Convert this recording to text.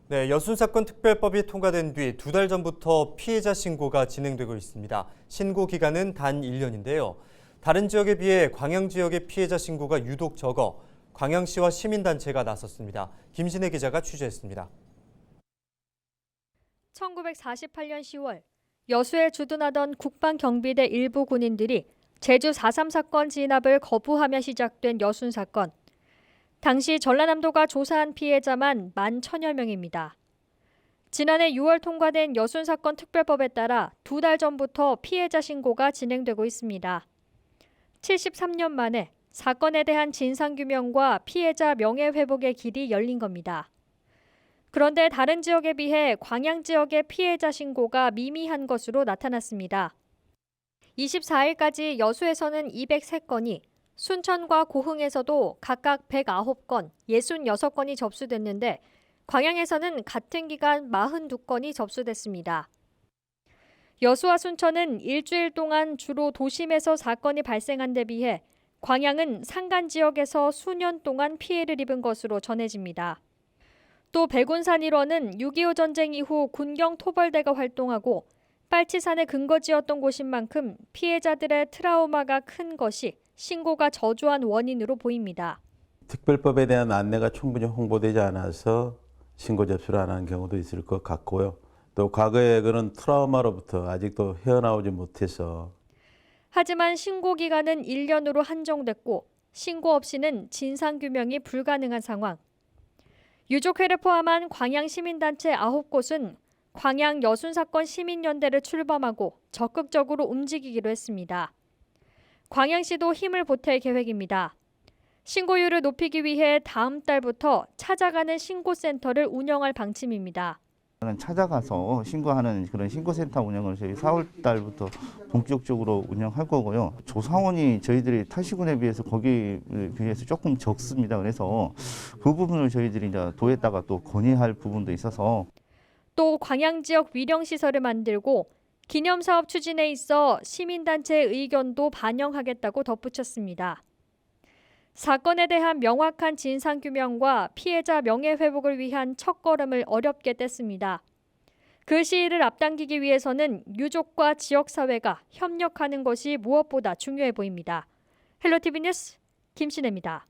네, 여순사건 특별법이 통과된 뒤 2달 전부터 피해자 신고가 진행되고 있습니다. 신고 기간은 단 1년인데요. 다른 지역에 비해 광양 지역의 피해자 신고가 유독 적어 광양시와 시민단체가 나섰습니다. 김신혜 기자가 취재했습니다. 1948년 10월 여수에 주둔하던 국방경비대 일부 군인들이 제주 4.3 사건 진압을 거부하며 시작된 여순 사건. 당시 전라남도가 조사한 피해자만 11,000여 명입니다. 지난해 6월 통과된 여순 사건 특별법에 따라 2달 전부터 피해자 신고가 진행되고 있습니다. 73년 만에 사건에 대한 진상규명과 피해자 명예회복의 길이 열린 겁니다. 그런데 다른 지역에 비해 광양 지역의 피해자 신고가 미미한 것으로 나타났습니다. 24일까지 여수에서는 203건이, 순천과 고흥에서도 각각 109건, 66건이 접수됐는데 광양에서는 같은 기간 42건이 접수됐습니다. 여수와 순천은 일주일 동안 주로 도심에서 사건이 발생한 데 비해 광양은 산간 지역에서 수년 동안 피해를 입은 것으로 전해집니다. 또 백운산 일원은 6.25 전쟁 이후 군경 토벌대가 활동하고 빨치산의 근거지였던 곳인 만큼 피해자들의 트라우마가 큰 것이 신고가 저조한 원인으로 보입니다. 특별법에 대한 안내가 충분히 홍보되지 않아서 신고 접수를 안 하는 경우도 있을 것 같고요. 또 과거에 그런 트라우마로부터 아직도 헤어나오지 못해서. 하지만 신고 기간은 1년으로 한정됐고 신고 없이는 진상규명이 불가능한 상황. 유족회를 포함한 광양 시민단체 9곳은 광양 여순 사건 시민연대를 출범하고 적극적으로 움직이기로 했습니다. 광양시도 힘을 보탤 계획입니다. 신고율을 높이기 위해 다음 달부터 찾아가는 신고센터를 운영할 방침입니다. 찾아가서 신고하는 그런 신고센터 운영을 저희 4월 달부터 본격적으로 운영할 거고요. 조사원이 저희들이 타시군에 비해서 거기에 비해서 조금 적습니다. 그래서 그 부분을 저희들이 이제 도에다가 또 건의할 부분도 있어서. 또 광양 지역 위령 시설을 만들고 기념 사업 추진에 있어 시민단체의 의견도 반영하겠다고 덧붙였습니다. 사건에 대한 명확한 진상규명과 피해자 명예회복을 위한 첫걸음을 어렵게 뗐습니다. 그 시일을 앞당기기 위해서는 유족과 지역사회가 협력하는 것이 무엇보다 중요해 보입니다. 헬로티비 뉴스 김신혜입니다.